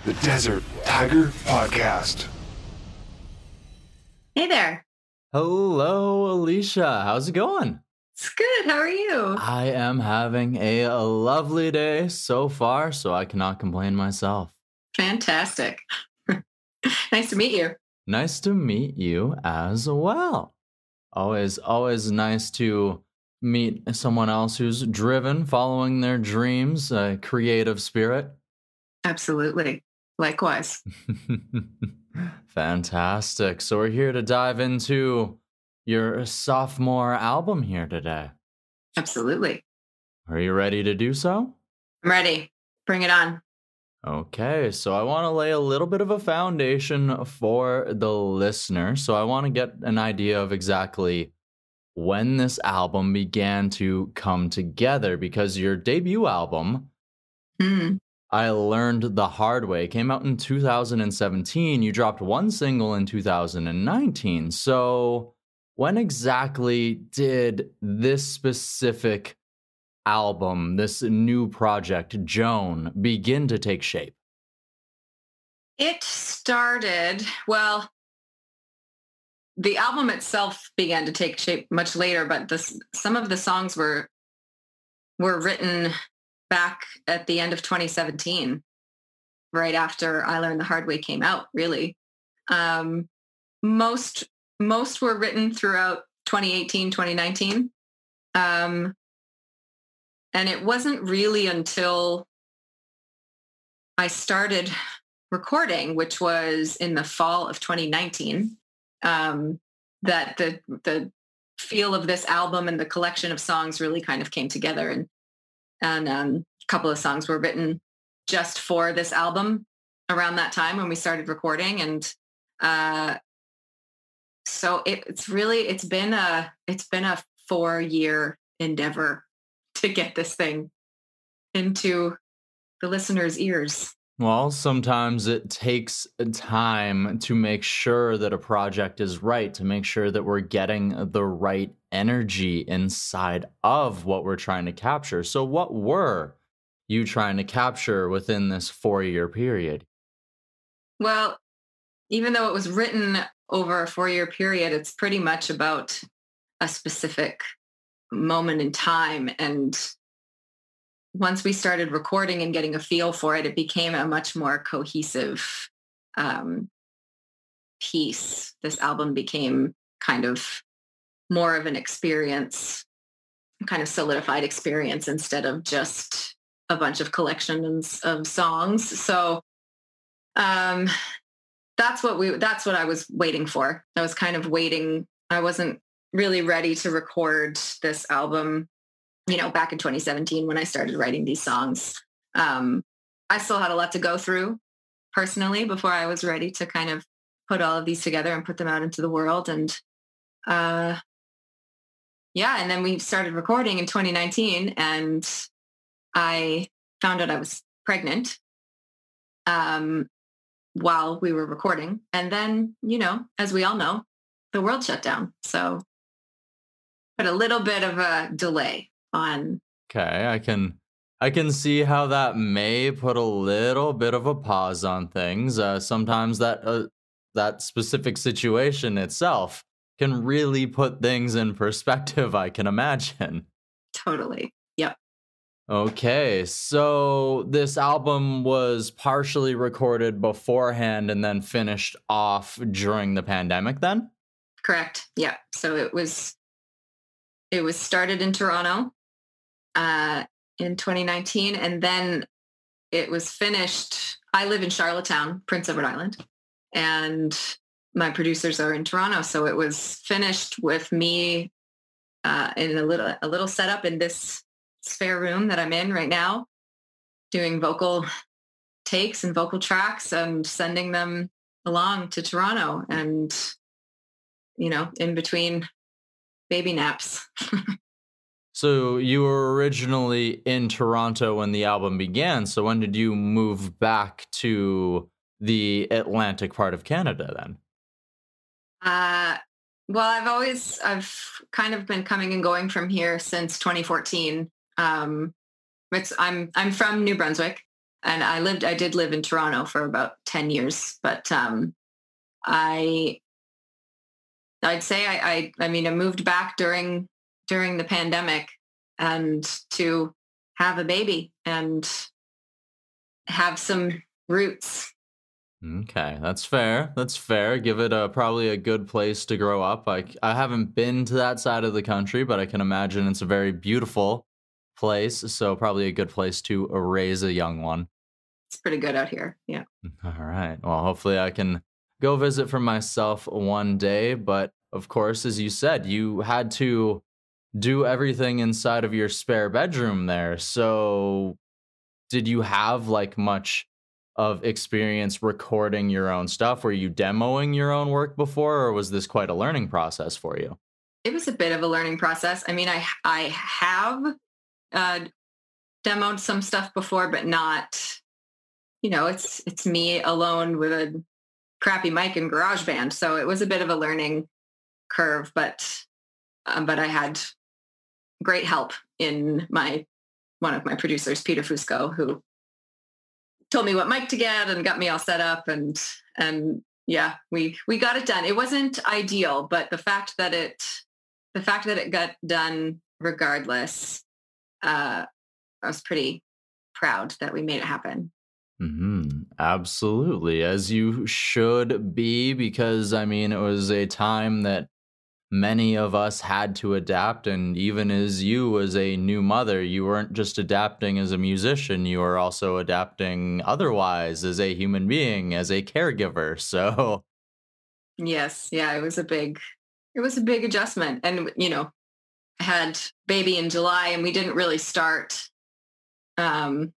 the Desert Tiger Podcast. Hey there. Hello, Alicia. How's it going? It's good. How are you? I am having a lovely day so far, so I cannot complain myself. Fantastic. Nice to meet you. Nice to meet you as well. Always nice to meet someone else who's driven, following their dreams, a creative spirit. Absolutely. Likewise. Fantastic. So we're here to dive into your sophomore album here today. Absolutely. Are you ready to do so? I'm ready. Bring it on. Okay, so I want to lay a little bit of a foundation for the listener. So I want to get an idea of exactly when this album began to come together, because your debut album, I Learned the Hard Way, came out in 2017. You dropped one single in 2019. So when exactly did this specific album, this new project, Joan, begin to take shape? It started, well, the album itself began to take shape much later, but some of the songs were written back at the end of 2017, right after I Learned the Hard Way came out, really. Most were written throughout 2018, 2019. And it wasn't really until I started recording, which was in the fall of 2019, that the feel of this album and the collection of songs really kind of came together. And a couple of songs were written just for this album around that time when we started recording. And so it's been a 4-year endeavor to get this thing into the listener's ears. Well, sometimes it takes time to make sure that a project is right, to make sure that we're getting the right energy inside of what we're trying to capture. So what were you trying to capture within this 4-year period? Well, even though it was written over a 4-year period, it's pretty much about a specific moment in time. And once we started recording and getting a feel for it, it became a much more cohesive piece. This album became kind of more of an experience, kind of solidified experience, instead of just a bunch of collections of songs. So that's what I was waiting for. I was kind of waiting. I wasn't really ready to record this album, back in 2017 when I started writing these songs. I still had a lot to go through personally before I was ready to kind of put all of these together and put them out into the world. And and then we started recording in 2019, and I found out I was pregnant while we were recording. And then, as we all know, the world shut down. So put a little bit of a delay on. Okay, I can see how that may put a little bit of a pause on things. Sometimes that specific situation itself can really put things in perspective, I can imagine. Totally. Yep. Okay, so this album was partially recorded beforehand and then finished off during the pandemic then? Correct. Yeah. So it was started in Toronto in 2019, and then it was finished. I live in Charlottetown, Prince Edward Island, and my producers are in Toronto. So it was finished with me in a little setup in this spare room that I'm in right now, doing vocal takes and vocal tracks and sending them along to Toronto, and in between baby naps. So you were originally in Toronto when the album began. So when did you move back to the Atlantic part of Canada then? Well, I've kind of been coming and going from here since 2014. I'm from New Brunswick, and I did live in Toronto for about 10 years, but I I'd say I mean, I moved back during the pandemic and to have a baby and have some roots. Okay, that's fair. That's fair. Give it a probably a good place to grow up. I haven't been to that side of the country, but I can imagine it's a very beautiful place. So probably a good place to raise a young one. It's pretty good out here. Yeah. All right. Well, hopefully I can go visit for myself one day. But of course, as you said, you had to do everything inside of your spare bedroom there. So did you have like much of experience recording your own stuff? Were you demoing your own work before, or was this quite a learning process for you? It was a bit of a learning process. I mean, I have uh, demoed some stuff before, but not, it's me alone with a crappy mic and GarageBand. So it was a bit of a learning curve, but I had great help in one of my producers, Peter Fusco, who told me what mic to get and got me all set up, and yeah, we got it done. It wasn't ideal, but the fact that it got done regardless, I was pretty proud that we made it happen. Absolutely, as you should be, because I mean, it was a time that many of us had to adapt. And even as you, as a new mother, you weren't just adapting as a musician, you were also adapting otherwise as a human being, as a caregiver. So, Yes, yeah, it was a big adjustment, and I had baby in July, and we didn't really start um,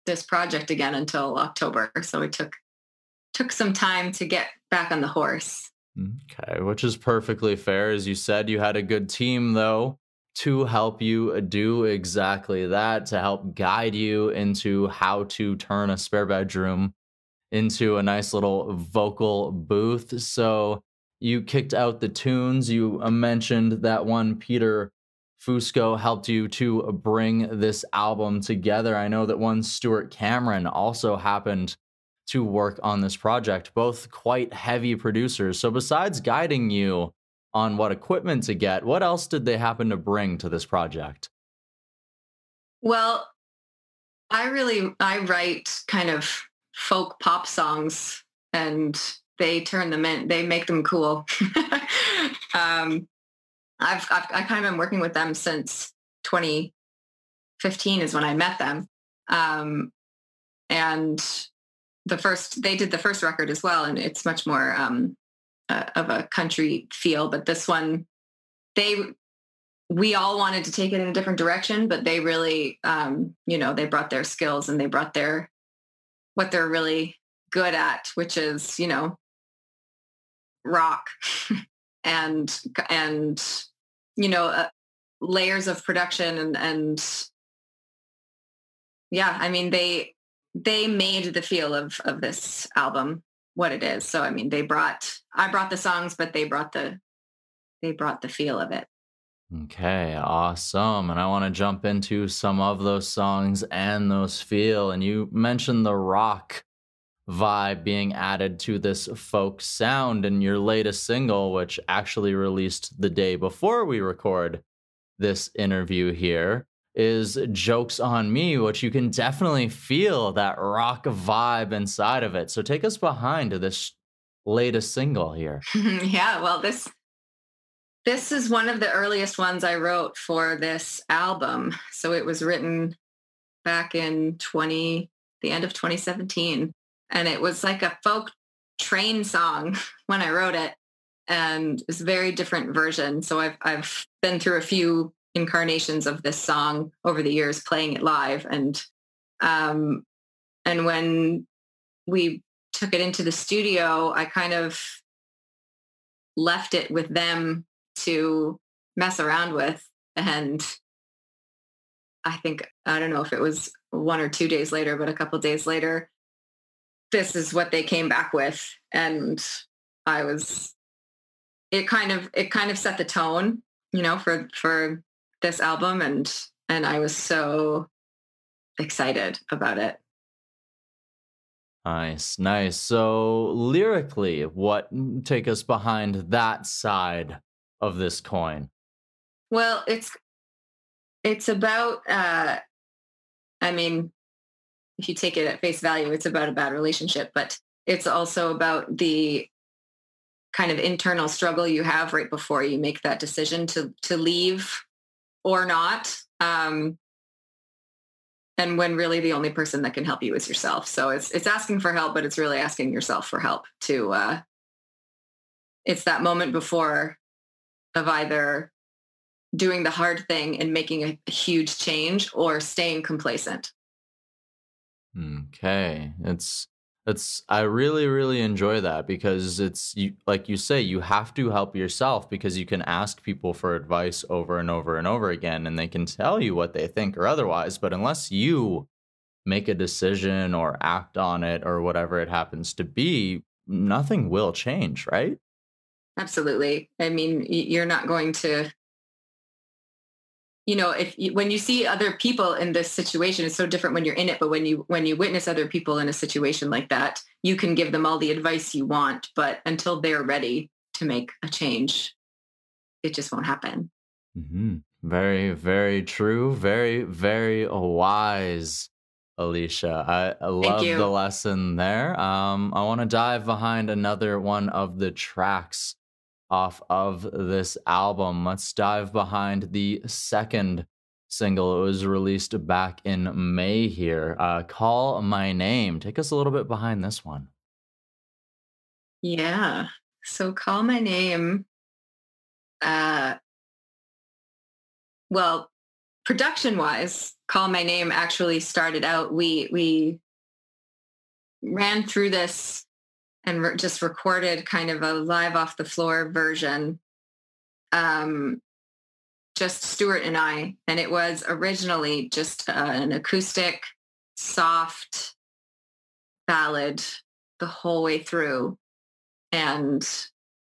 this project again until October. So it took some time to get back on the horse. okay, which is perfectly fair. As you said, you had a good team, though, to help you do exactly that, to help guide you into how to turn a spare bedroom into a nice little vocal booth. So you kicked out the tunes. You mentioned that one Peter Fusco helped you to bring this album together. I know that one Stuart Cameron also happened to work on this project, both quite heavy producers. So besides guiding you on what equipment to get, what else did they happen to bring to this project? Well, I write kind of folk pop songs, and they make them cool. um, I kind of been working with them since 2015 is when I met them. And they did the first record as well. And it's much more of a country feel, but this one, we all wanted to take it in a different direction, but they really, they brought their skills, and they brought what they're really good at, which is, rock and layers of production, and yeah, I mean, they made the feel of this album what it is. So I mean, I brought the songs, but they brought the feel of it. Okay, awesome. And I want to jump into some of those songs and those feel. And you mentioned the rock vibe being added to this folk sound in your latest single, which actually released the day before we record this interview here, is Jokes on Me, which you can definitely feel that rock vibe inside of it. So take us behind this latest single here. Yeah, well, this is one of the earliest ones I wrote for this album. So it was written back in the end of 2017. And it was like a folk train song when I wrote it. And it's a very different version. So I've been through a few incarnations of this song over the years, playing it live. And when we took it into the studio, I kind of left it with them to mess around with. And I don't know if it was 1 or 2 days later, but a couple of days later, this is what they came back with. And it kind of set the tone, for this album. And I was so excited about it. Nice, nice. So lyrically, what take us behind that side of this coin? Well, it's about I mean, if you take it at face value, it's about a bad relationship, but it's also about the kind of internal struggle you have right before you make that decision to leave or not. And when really the only person that can help you is yourself. So it's asking for help, but it's really asking yourself for help to it's that moment before of either doing the hard thing and making a huge change or staying complacent. Okay. It's I really really enjoy that because it's you, like you say, you have to help yourself because you can ask people for advice over and over and over again and they can tell you what they think or otherwise, but unless you make a decision or act on it or whatever it happens to be, nothing will change, right? Absolutely. I mean, you're not going to, when you see other people in this situation, it's so different when you're in it. But when you witness other people in a situation like that, you can give them all the advice you want. But until they're ready to make a change, it just won't happen. Very, very true. Very, very wise, Alicia. I Thank love the you. lesson there. I want to dive behind another one of the tracks off of this album. Let's dive behind the second single. It was released back in May here. Call My Name. Take us a little bit behind this one. Yeah. So call my name. Uh, well, production wise, call my name actually started out. We ran through this and just recorded kind of a live off the floor version. Um, just Stuart and I, and it was originally just an acoustic, soft ballad the whole way through. And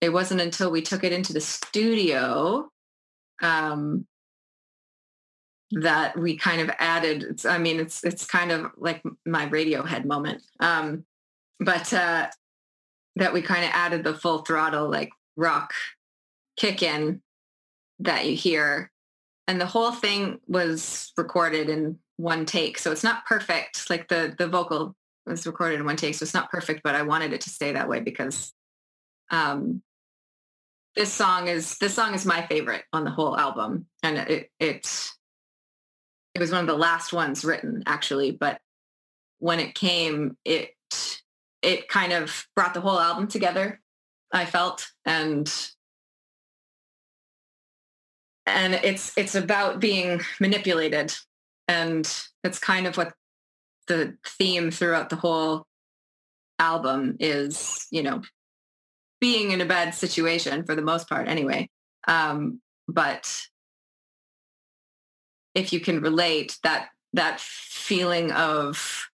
it wasn't until we took it into the studio um, that we kind of added. It's kind of like my Radiohead moment, but that we kind of added the full throttle like rock kick in that you hear. And the whole thing was recorded in one take. So it's not perfect. Like the vocal was recorded in one take. So it's not perfect, but I wanted it to stay that way because um, this song is my favorite on the whole album. And it was one of the last ones written actually, but when it came, it kind of brought the whole album together, I felt. And it's about being manipulated, and it's kind of what the theme throughout the whole album is, being in a bad situation for the most part anyway. But if you can relate that feeling of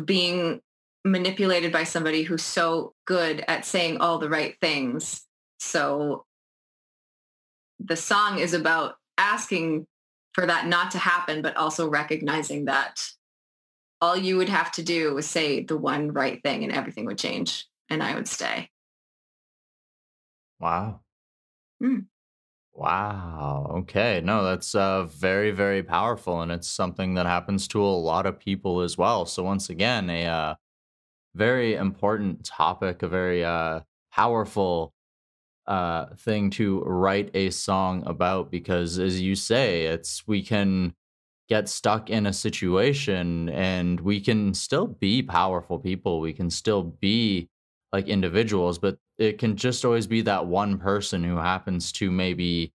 being manipulated by somebody who's so good at saying all the right things. So the song is about asking for that not to happen, but also recognizing that all you would have to do was say the one right thing and everything would change and I would stay. Wow. Mm. Wow. Okay. No, that's very, very powerful. And it's something that happens to a lot of people as well. So, once again, a very important topic, a very powerful thing to write a song about because, as you say, we can get stuck in a situation and we can still be powerful people. We can still be like individuals, but it can just always be that one person who happens to maybe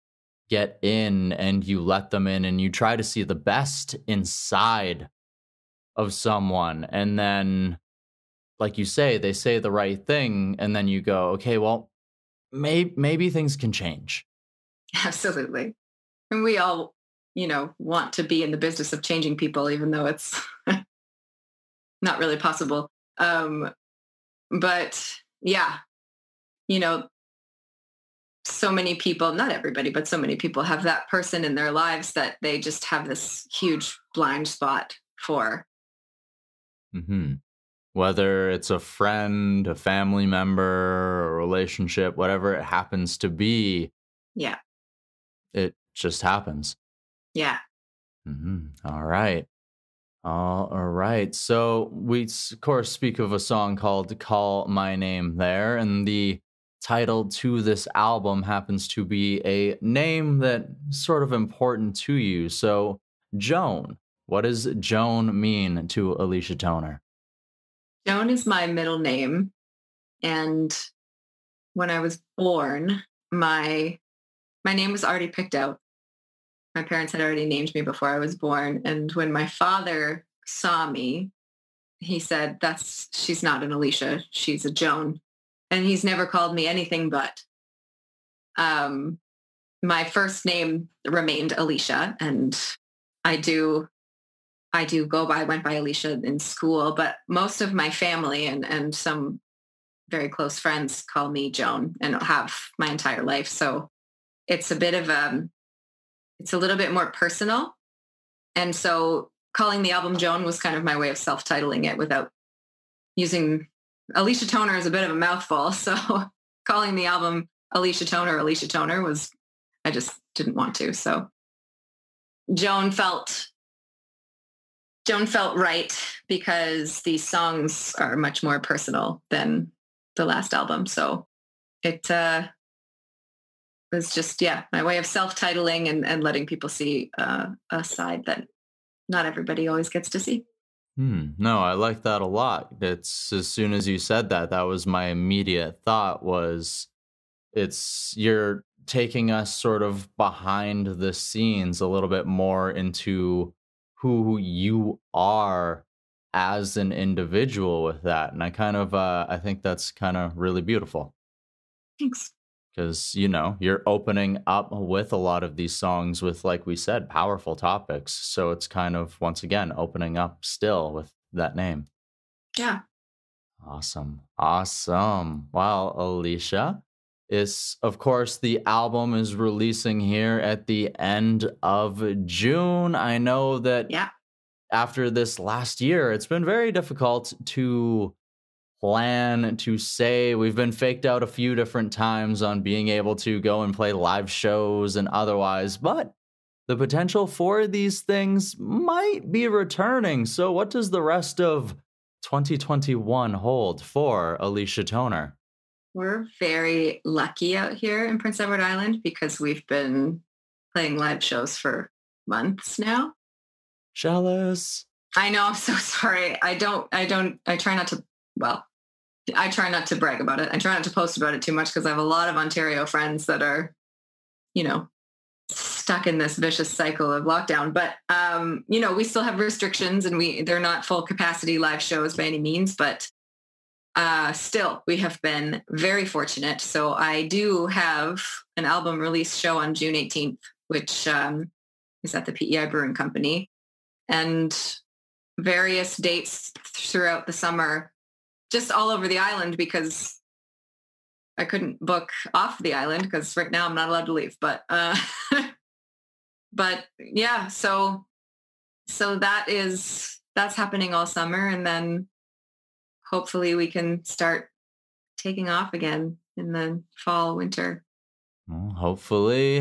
get in and you let them in and you try to see the best inside of someone. And then, like you say the right thing. And then you go, okay, well, maybe things can change. Absolutely. And we all, want to be in the business of changing people, even though it's not really possible. But yeah, you know, so many people, not everybody, but so many people have that person in their lives that they just have this huge blind spot for. Hmm. Whether it's a friend, a family member, a relationship, whatever it happens to be, Yeah. it just happens. Yeah. All right. All right. So we, of course, speak of a song called Call My Name there. And the title to this album happens to be a name that sort of important to you. So, Joan, what does Joan mean to Alicia Toner? Joan is my middle name. And when I was born, my name was already picked out. My parents had already named me before I was born. And when my father saw me, he said, she's not an Alicia, she's a Joan. And he's never called me anything but. Um, my first name remained Alicia, and I do went by Alicia in school, but most of my family and some very close friends call me Joan and have my entire life. So it's a bit of it's a little bit more personal. And so calling the album Joan was kind of my way of self-titling it without using Alicia Toner is a bit of a mouthful. So calling the album Alicia Toner was, I just didn't want to. So Joan felt right because these songs are much more personal than the last album. So it was just, my way of self-titling and letting people see a side that not everybody always gets to see. No, I like that a lot. It's as soon as you said that, that was my immediate thought was you're taking us sort of behind the scenes a little bit more into who you are as an individual with that. And I think that's kind of really beautiful. Thanks. Because, you're opening up with a lot of these songs with, like we said, powerful topics. So it's kind of, once again, opening up still with that name. Yeah. Awesome. Awesome. Well, Alicia, of course, the album is releasing here at the end of June. I know that after this last year, it's been very difficult to plan to say. We've been faked out a few different times on being able to go and play live shows and otherwise, but the potential for these things might be returning. So what does the rest of 2021 hold for Alicia Toner? We're very lucky out here in Prince Edward Island because we've been playing live shows for months now. Jealous. I know. I'm so sorry. I try not to, I try not to brag about it. I try not to post about it too much because I have a lot of Ontario friends that are, stuck in this vicious cycle of lockdown. But, we still have restrictions and they're not full capacity live shows by any means, but still we have been very fortunate. So I do have an album release show on June 18th, which is at the PEI Brewing Company, and various dates throughout the summer, just all over the island because I couldn't book off the island because right now I'm not allowed to leave. But but yeah, so that's happening all summer, and then hopefully we can start taking off again in the fall, winter. Well, hopefully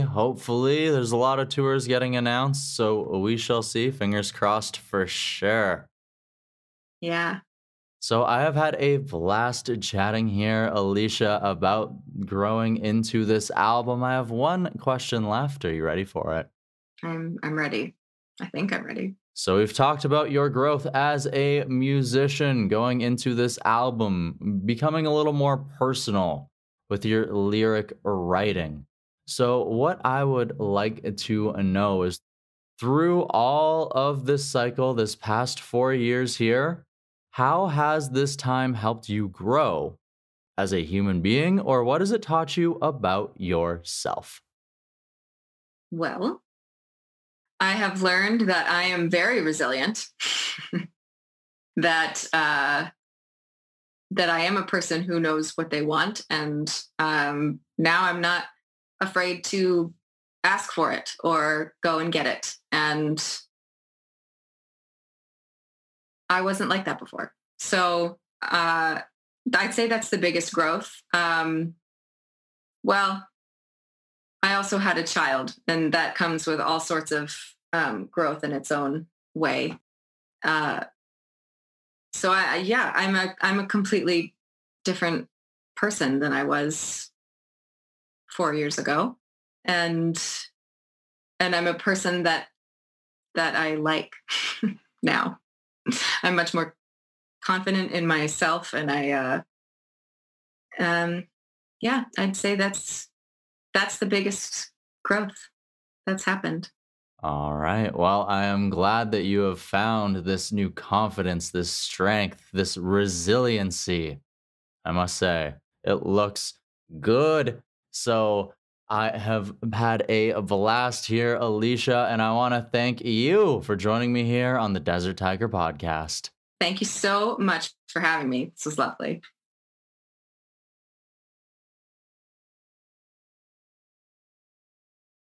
there's a lot of tours getting announced, so we shall see. Fingers crossed for sure. Yeah. So I have had a blast chatting here, Alicia, about growing into this album. I have one question left. Are you ready for it? I'm ready. I think I'm ready. So we've talked about your growth as a musician, going into this album, becoming a little more personal with your lyric writing. So what I would like to know is, through all of this cycle, this past 4 years here, how has this time helped you grow as a human being, or what has it taught you about yourself? Well, I have learned that I am very resilient, that I am a person who knows what they want. And now I'm not afraid to ask for it or go and get it. And I wasn't like that before. So I'd say that's the biggest growth. Well, I also had a child, and that comes with all sorts of growth in its own way. So I'm a completely different person than I was 4 years ago, and I'm a person that I like now. I'm much more confident in myself, and I'd say that's the biggest growth that's happened. All right. Well, I am glad that you have found this new confidence, this strength, this resiliency. I must say, it looks good. So I have had a blast here, Alicia, and I want to thank you for joining me here on the Desert Tiger podcast. Thank you so much for having me. This was lovely.